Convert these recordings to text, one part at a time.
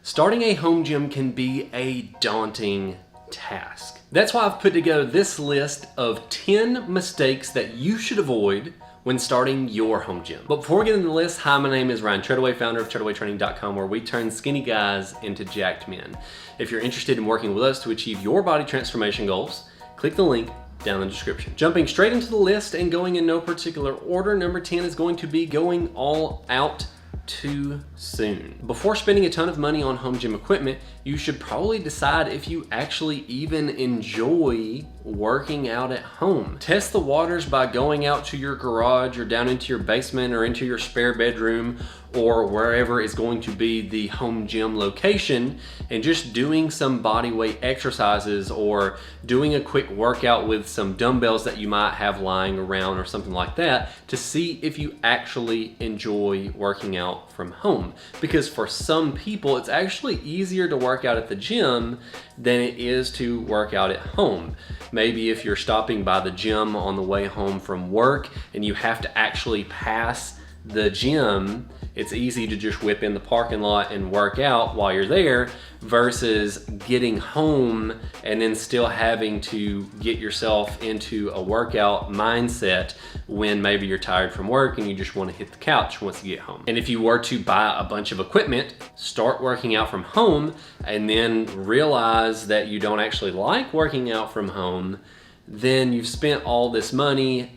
Starting a home gym can be a daunting task. That's why I've put together this list of 10 mistakes that you should avoid when starting your home gym. But before we get into the list, hi, my name is Ryan Treadaway, founder of treadawaytraining.com, where we turn skinny guys into jacked men. If you're interested in working with us to achieve your body transformation goals, click the link down in the description. Jumping straight into the list and going in no particular order, number 10 is going to be going all out too soon. Before spending a ton of money on home gym equipment, you should probably decide if you actually even enjoy working out at home. Test the waters by going out to your garage or down into your basement or into your spare bedroom or wherever is going to be the home gym location and just doing some body weight exercises or doing a quick workout with some dumbbells that you might have lying around or something like that to see if you actually enjoy working out from home. Because for some people, it's actually easier to work out at the gym than it is to work out at home. Maybe if you're stopping by the gym on the way home from work and you have to actually pass the gym, it's easy to just whip in the parking lot and work out while you're there versus getting home and then still having to get yourself into a workout mindset when maybe you're tired from work and you just want to hit the couch once you get home. And if you were to buy a bunch of equipment, start working out from home, and then realize that you don't actually like working out from home, then you've spent all this money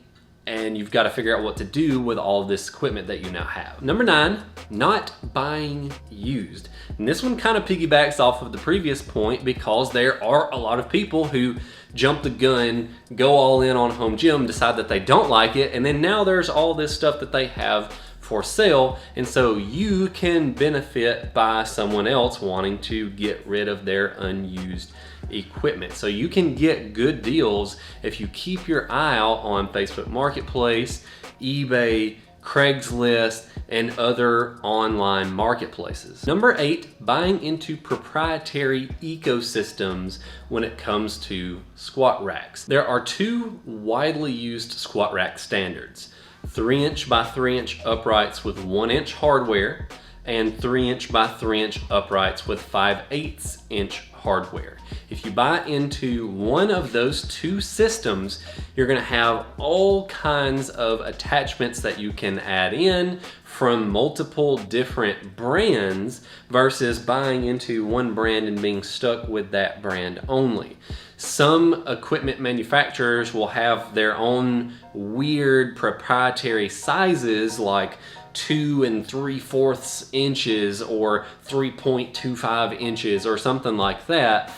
and you've got to figure out what to do with all this equipment that you now have. Number 9, not buying used. And this one kind of piggybacks off of the previous point because there are a lot of people who jump the gun, go all in on home gym, decide that they don't like it, and then now there's all this stuff that they have for sale, and so you can benefit by someone else wanting to get rid of their unused equipment. So you can get good deals if you keep your eye out on Facebook Marketplace, eBay, Craigslist, and other online marketplaces. Number 8, buying into proprietary ecosystems when it comes to squat racks. There are 2 widely used squat rack standards: 3-inch by 3-inch uprights with 1-inch hardware and 3-inch by 3-inch uprights with 5/8-inch hardware. If you buy into one of those 2 systems, you're going to have all kinds of attachments that you can add in from multiple different brands versus buying into one brand and being stuck with that brand only. Some equipment manufacturers will have their own weird proprietary sizes like 2 3/4 inches or 3.25 inches or something like that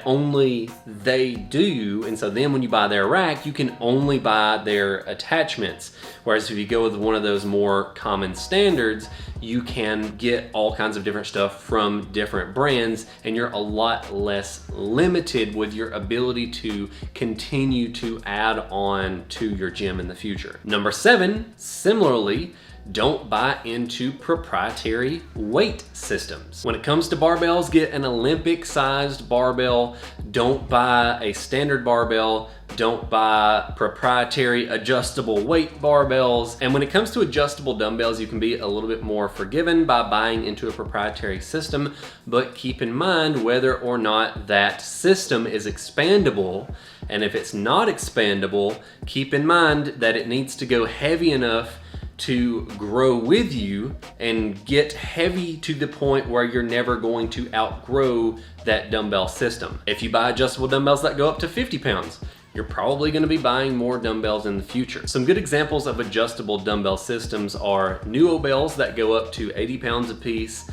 only they do, and so then when you buy their rack, you can only buy their attachments. Whereas if you go with one of those more common standards, you can get all kinds of different stuff from different brands, and you're a lot less limited with your ability to continue to add on to your gym in the future. Number 7, similarly, don't buy into proprietary weight systems. When it comes to barbells, get an Olympic-sized barbell. Don't buy a standard barbell. Don't buy proprietary adjustable weight barbells. And when it comes to adjustable dumbbells, you can be a little bit more forgiven by buying into a proprietary system, but keep in mind whether or not that system is expandable. And if it's not expandable, keep in mind that it needs to go heavy enough to grow with you and get heavy to the point where you're never going to outgrow that dumbbell system. If you buy adjustable dumbbells that go up to 50 pounds, you're probably going to be buying more dumbbells in the future. Some good examples of adjustable dumbbell systems are Nuobells that go up to 80 pounds a piece,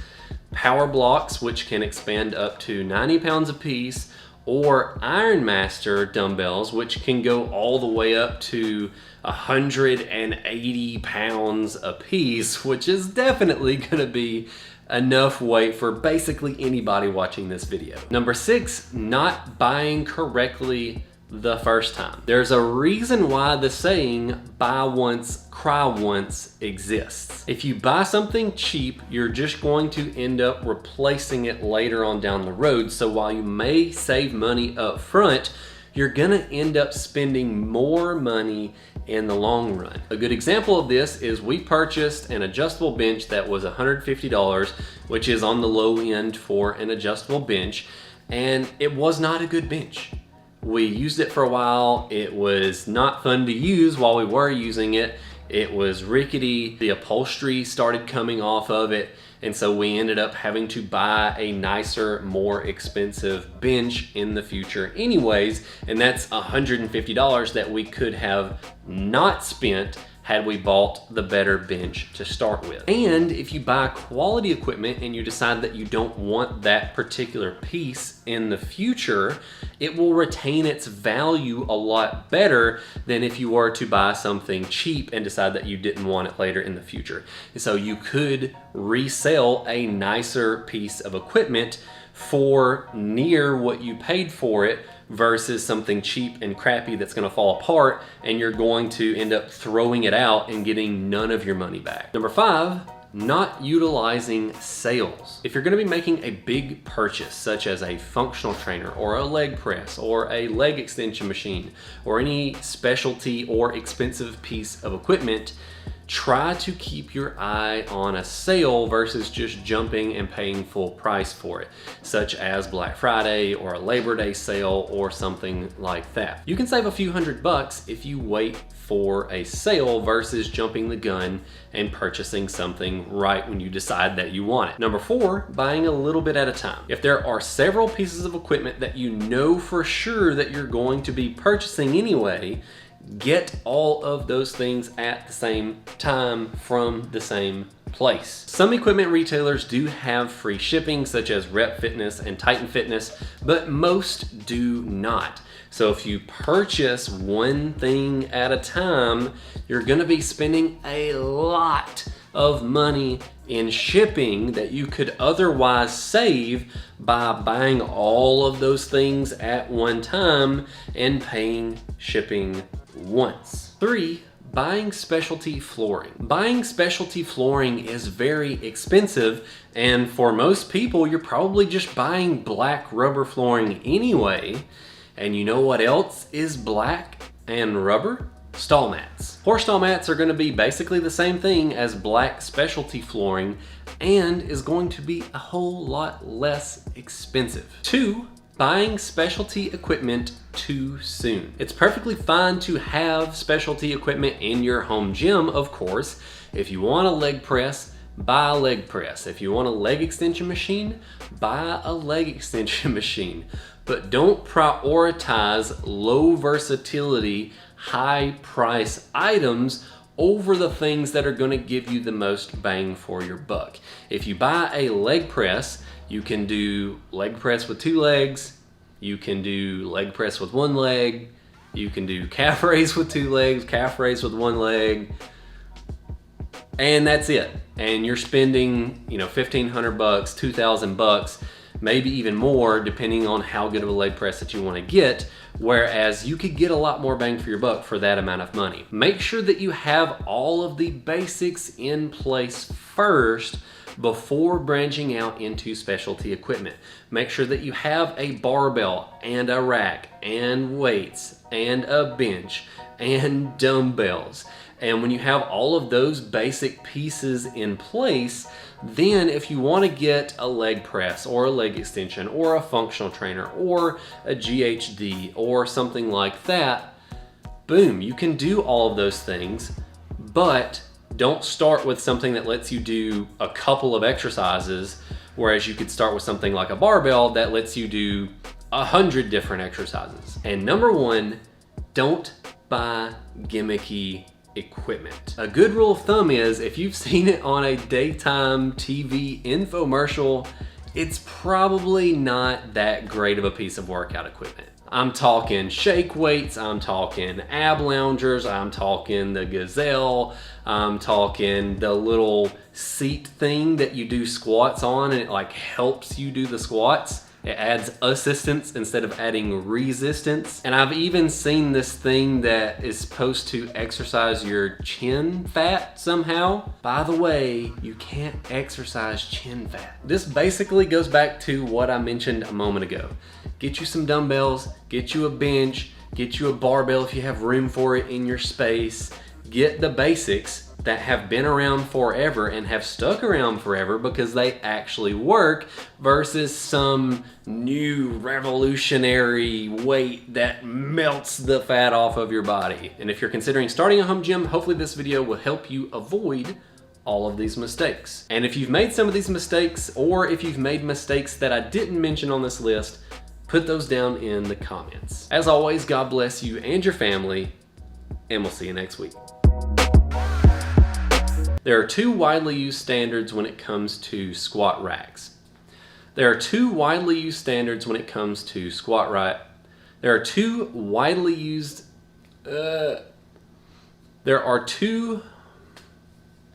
Power Blocks, which can expand up to 90 pounds a piece, or Ironmaster dumbbells, which can go all the way up to 180 pounds a piece, which is definitely gonna be enough weight for basically anybody watching this video. Number 6, not buying correctly the first time. There's a reason why the saying, buy once, cry once exists. If you buy something cheap, you're just going to end up replacing it later on down the road. So while you may save money up front, you're gonna end up spending more money in the long run. A good example of this is we purchased an adjustable bench that was $150, which is on the low end for an adjustable bench, and it was not a good bench. We used it for a while. It was not fun to use while we were using it. It was rickety. The upholstery started coming off of it. And so we ended up having to buy a nicer, more expensive bench in the future anyways. And that's $150 that we could have not spent had we bought the better bench to start with. And if you buy quality equipment and you decide that you don't want that particular piece in the future, it will retain its value a lot better than if you were to buy something cheap and decide that you didn't want it later in the future. So you could resell a nicer piece of equipment for near what you paid for it versus something cheap and crappy that's going to fall apart, and you're going to end up throwing it out and getting none of your money back. Number 5, not utilizing sales. If you're going to be making a big purchase, such as a functional trainer or a leg press or a leg extension machine or any specialty or expensive piece of equipment, try to keep your eye on a sale versus just jumping and paying full price for it, such as Black Friday or a Labor Day sale or something like that. You can save a few $100 if you wait for a sale versus jumping the gun and purchasing something right when you decide that you want it. Number 4, buying a little bit at a time. If there are several pieces of equipment that you know for sure that you're going to be purchasing anyway, get all of those things at the same time from the same place. Some equipment retailers do have free shipping, such as Rep Fitness and Titan Fitness, but most do not. So if you purchase one thing at a time, you're gonna be spending a lot of money in shipping that you could otherwise save by buying all of those things at one time and paying shipping once. 3, buying specialty flooring. Buying specialty flooring is very expensive, and for most people, you're probably just buying black rubber flooring anyway. And you know what else is black and rubber? Stall mats. Horse stall mats are going to be basically the same thing as black specialty flooring and is going to be a whole lot less expensive. 2, buying specialty equipment too soon. It's perfectly fine to have specialty equipment in your home gym, of course. If you want a leg press, buy a leg press. If you want a leg extension machine, buy a leg extension machine. But don't prioritize low versatility, high price items over the things that are going to give you the most bang for your buck. If you buy a leg press, you can do leg press with 2 legs, you can do leg press with 1 leg, you can do calf raise with 2 legs, calf raise with 1 leg, and that's it. And you're spending, $1,500, $2,000, maybe even more, depending on how good of a leg press that you want to get, whereas you could get a lot more bang for your buck for that amount of money. Make sure that you have all of the basics in place first before branching out into specialty equipment. Make sure that you have a barbell and a rack and weights and a bench and dumbbells. And when you have all of those basic pieces in place, then if you want to get a leg press or a leg extension or a functional trainer or a GHD or something like that, boom, you can do all of those things, but don't start with something that lets you do a couple of exercises, whereas you could start with something like a barbell that lets you do 100 different exercises. And number 1, don't buy gimmicky equipment. A good rule of thumb is if you've seen it on a daytime TV infomercial, it's probably not that great of a piece of workout equipment. I'm talking shake weights, I'm talking ab loungers, I'm talking the Gazelle, I'm talking the little seat thing that you do squats on and it like helps you do the squats. It adds assistance instead of adding resistance. And I've even seen this thing that is supposed to exercise your chin fat somehow. By the way, you can't exercise chin fat. This basically goes back to what I mentioned a moment ago. Get you some dumbbells, get you a bench, Get you a barbell if you have room for it in your space. Get the basics that have been around forever and have stuck around forever because they actually work versus some new revolutionary weight that melts the fat off of your body. And if you're considering starting a home gym, hopefully this video will help you avoid all of these mistakes. And if you've made some of these mistakes, or if you've made mistakes that I didn't mention on this list, put those down in the comments. As always, God bless you and your family, and we'll see you next week. There are two widely used standards when it comes to squat racks. There are two widely used standards when it comes to squat rack. There are two widely used, there are two